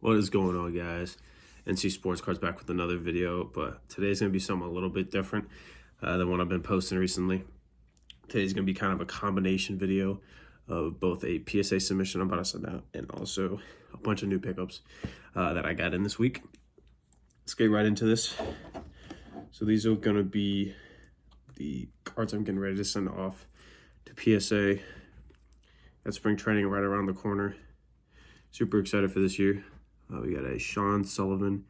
What is going on, guys? NC Sports Cards back with another video, but today's going to be something a little bit different than what I've been posting recently. Today's going to be kind of a combination video of both a PSA submission I'm about to send out and also a bunch of new pickups that I got in this week. Let's get right into this. So these are going to be the cards I'm getting ready to send off to PSA. Got spring training right around the corner. Super excited for this year. We got a Sean Sullivan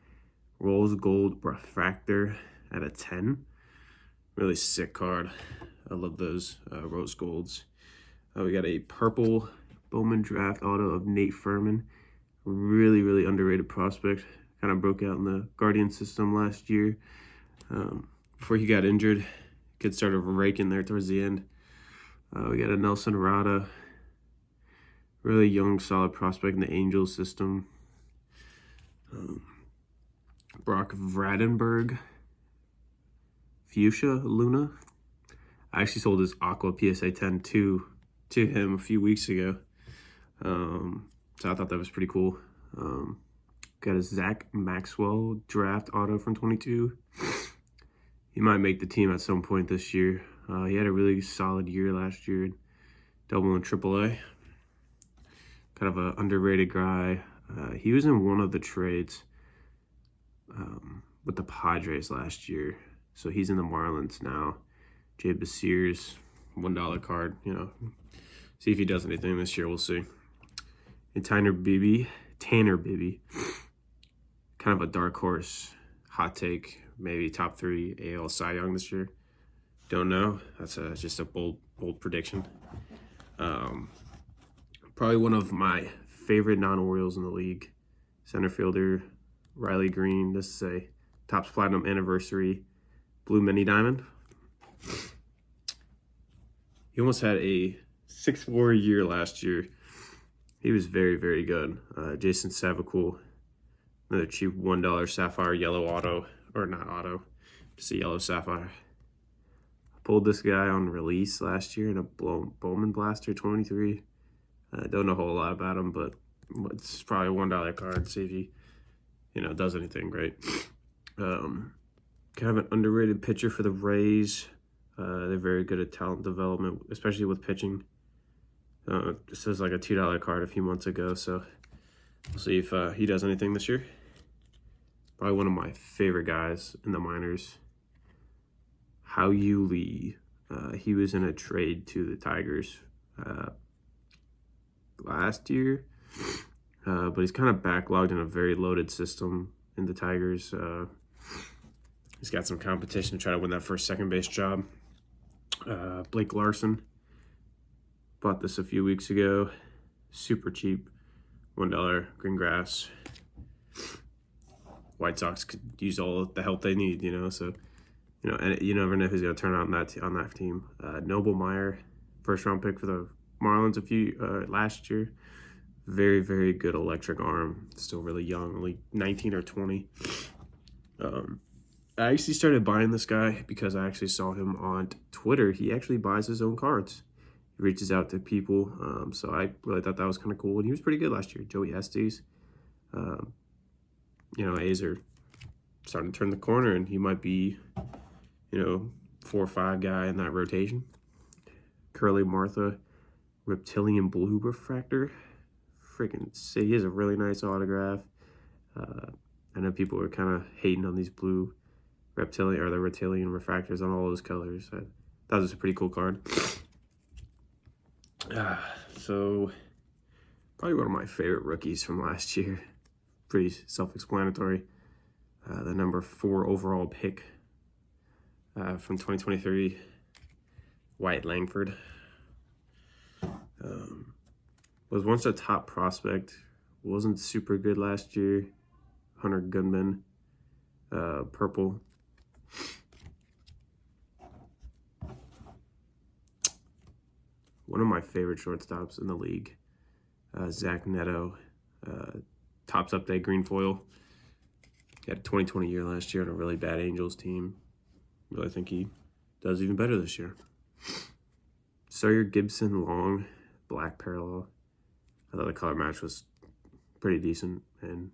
Rose Gold Refractor at a 10. Really sick card. I love those Rose Golds. We got a purple Bowman Draft Auto of Nate Furman. Really underrated prospect. Kind of broke out in the Guardian system last year. Before he got injured, kid started raking there towards the end. We got a Nelson Rada. Really young, solid prospect in the Angels system. Brock Vradenberg, Fuchsia Luna. I actually sold his Aqua PSA 10 to him a few weeks ago. So I thought that was pretty cool. Got a Zach Maxwell draft auto from 22. He might make the team at some point this year. He had a really solid year last year, double in AAA. Kind of an underrated guy. He was in one of the trades with the Padres last year. So he's in the Marlins now. Jay Basir's $1 card, See if he does anything this year, we'll see. And Tanner Bibby. Kind of a dark horse, hot take, maybe top 3 AL Cy Young this year. Don't know. That's just a bold prediction. Probably one of my favorite non-Orioles in the league. Center fielder Riley Green. This is a Topps Platinum Anniversary Blue Mini Diamond. He almost had a 6.4 year last year. He was very good. Jason Savakul, another cheap $1 Sapphire Yellow Auto, or not auto, just a yellow Sapphire. I pulled this guy on release last year in a Bowman Blaster 23. I don't know a whole lot about him, but it's probably a $1 card. See if he, does anything great. Kind of an underrated pitcher for the Rays. They're very good at talent development, especially with pitching. This was like a $2 card a few months ago, so we'll see if he does anything this year. Probably one of my favorite guys in the minors. Hao Yu Lee. He was in a trade to the Tigers last year, but he's kind of backlogged in a very loaded system in the Tigers. He's got some competition to try to win that first second base job. Blake Larson, bought this a few weeks ago, super cheap, $1 green grass. White Sox could use all the help they need, so and you never know who's going to turn out on that team. Noble Meyer, first round pick for the Marlins last year. Very good electric arm. Still really young, only 19 or 20. I actually started buying this guy because I actually saw him on Twitter. He actually buys his own cards. He reaches out to people. So I really thought that was kind of cool. And he was pretty good last year. Joey Estes. A's are starting to turn the corner, and he might be, 4 or 5 guy in that rotation. Curly Martha Reptilian Blue Refractor. Freaking say he has a really nice autograph. I know people are kind of hating on these blue reptilian or the reptilian refractors on all those colors. That was a pretty cool card. So probably one of my favorite rookies from last year. Pretty self-explanatory. The number 4 overall pick from 2023, Wyatt Langford. Was once a top prospect. Wasn't super good last year. Hunter Goodman, purple. One of my favorite shortstops in the league, Zach Neto, Topps Update green foil. He had a 2020 year last year on a really bad Angels team. Really think he does even better this year. Sawyer Gibson Long, black parallel. I thought the color match was pretty decent, and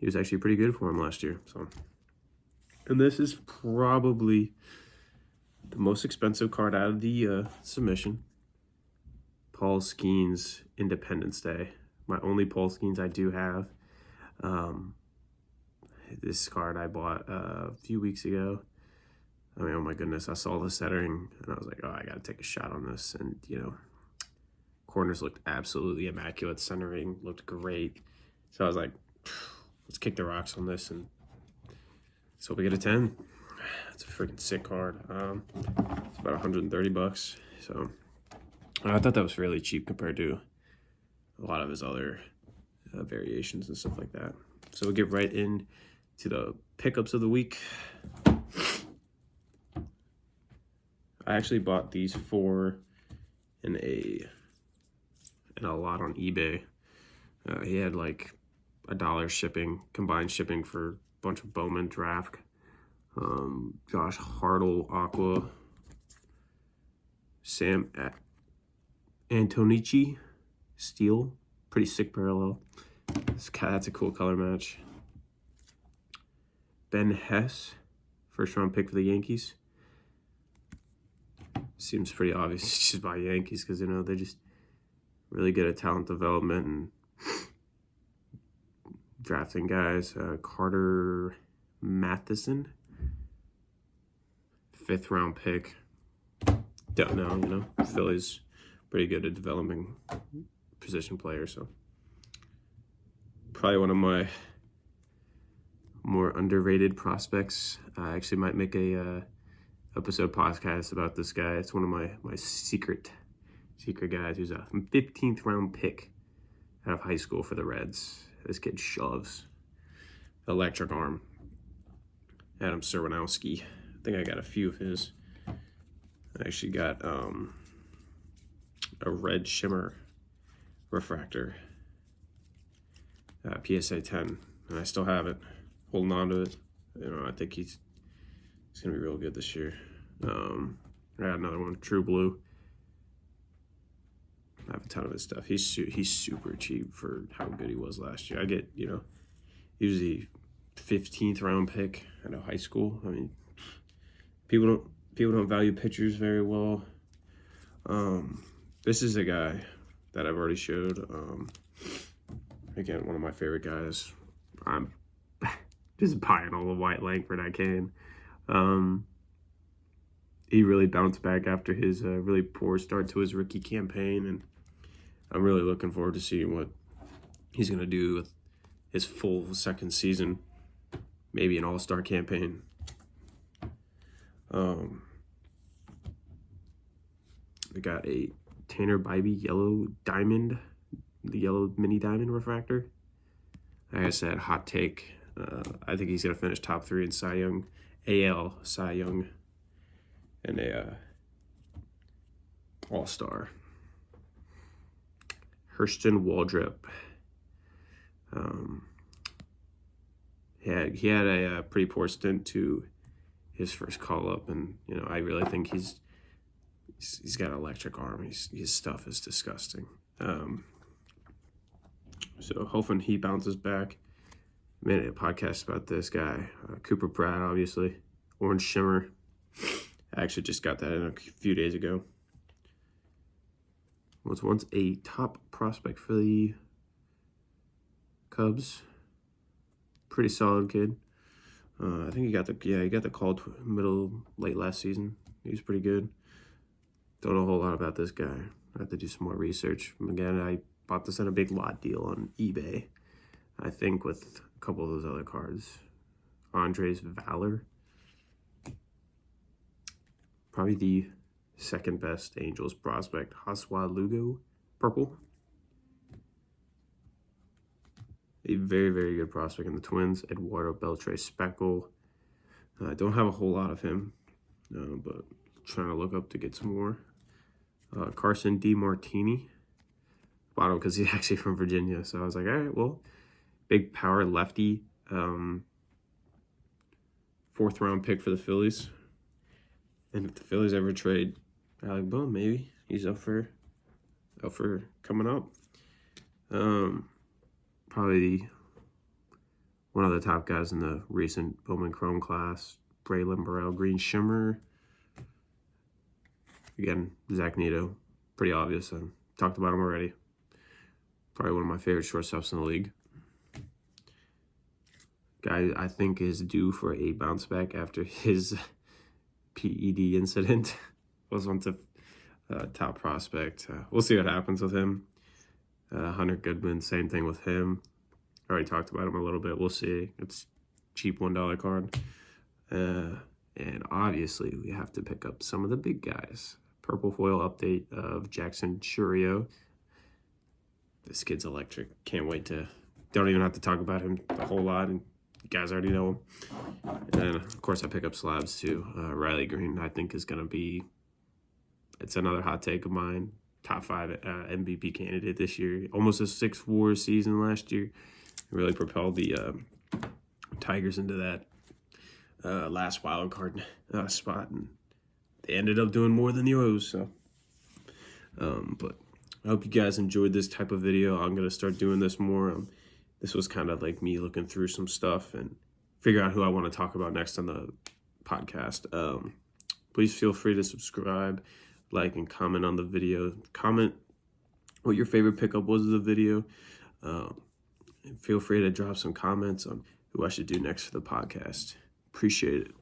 he was actually pretty good for him last year. So, and this is probably the most expensive card out of the submission. Paul Skeens Independence Day. My only Paul Skeens I do have. This card I bought a few weeks ago. I mean, oh my goodness, I saw the centering and I was like, oh, I gotta take a shot on this. And you know, corners looked absolutely immaculate. Centering looked great. So I was like, let's kick the rocks on this, and so we get a 10. It's a freaking sick card. It's about 130 bucks. So I thought that was fairly cheap compared to a lot of his other variations and stuff like that. So we'll get right in to the pickups of the week. I actually bought these 4 in a lot on eBay. He had like $1 shipping, combined shipping for a bunch of Bowman draft. Josh Hartle Aqua, Sam Antonici Steel, pretty sick parallel. That's a cool color match. Ben Hess, first round pick for the Yankees. Seems pretty obvious just by Yankees because, you know, they're just really good at talent development and drafting guys. Carter Matheson, 5th round pick. Don't know, you know, Philly's pretty good at developing position players, so probably one of my more underrated prospects. I actually might make a episode podcast about this guy. It's one of my secret guys. Who's a 15th round pick out of high school for the Reds. This kid shoves. Electric arm. Adam Serwanowski. I think I got a few of his. I actually got a red shimmer refractor. PSA 10. And I still have it. Holding on to it. You know, I think he's going to be real good this year. I got another one. True Blue. I have a ton of his stuff. He's super cheap for how good he was last year. I get, you know, he was the 15th round pick out of high school. I mean, people don't value pitchers very well. This is a guy that I've already showed. Again, one of my favorite guys. I'm just buying all the white Langford I can. He really bounced back after his really poor start to his rookie campaign, and I'm really looking forward to seeing what he's going to do with his full second season, maybe an all-star campaign. We got a Tanner Bybee yellow diamond, the yellow mini diamond refractor. Like I said, hot take. I think he's going to finish top 3 in Cy Young, AL Cy Young, and a all-star. Hurston Waldrep. He had a pretty poor stint to his first call-up, and, you know, I really think he's got an electric arm. His stuff is disgusting. So hoping he bounces back. Made a podcast about this guy. Cooper Pratt, obviously. Orange Shimmer. I actually just got that in a few days ago. Was once a top prospect for the Cubs. Pretty solid kid. I think he got the call late last season. He was pretty good. Don't know a whole lot about this guy. I have to do some more research. Again, I bought this in a big lot deal on eBay. I think with a couple of those other cards. Andres Valor. Probably the second best Angels prospect. Joshua Lugo, purple. A very, very good prospect in the Twins. Eduardo Beltre Speckle. I don't have a whole lot of him, but trying to look up to get some more. Carson DeMartini. Bought him because he's actually from Virginia. So I was like, all right, well, big power lefty. 4th round pick for the Phillies. And if the Phillies ever trade Alec Bohm, maybe he's up for coming up. Probably one of the top guys in the recent Bowman Chrome class, Braylon Burrell, Green Shimmer. Again, Zach Neto, pretty obvious. I talked about him already. Probably one of my favorite shortstops in the league. Guy I think is due for a bounce back after his PED incident. Was once a top prospect. We'll see what happens with him. Hunter Goodman, same thing with him. Already talked about him a little bit. We'll see. It's cheap $1 card. And obviously, we have to pick up some of the big guys. Purple foil update of Jackson Churio. This kid's electric. Can't wait to... Don't even have to talk about him a whole lot. And you guys already know him. And, of course, I pick up slabs, too. Riley Green, I think, is going to be... It's another hot take of mine. Top 5 MVP candidate this year. Almost a 6-WAR season last year. Really propelled the Tigers into that last wild card spot, and they ended up doing more than the O's. So, but I hope you guys enjoyed this type of video. I'm gonna start doing this more. This was kind of like me looking through some stuff and figure out who I want to talk about next on the podcast. Please feel free to subscribe, like, and comment on the video. Comment what your favorite pickup was of the video. And feel free to drop some comments on who I should do next for the podcast. Appreciate it.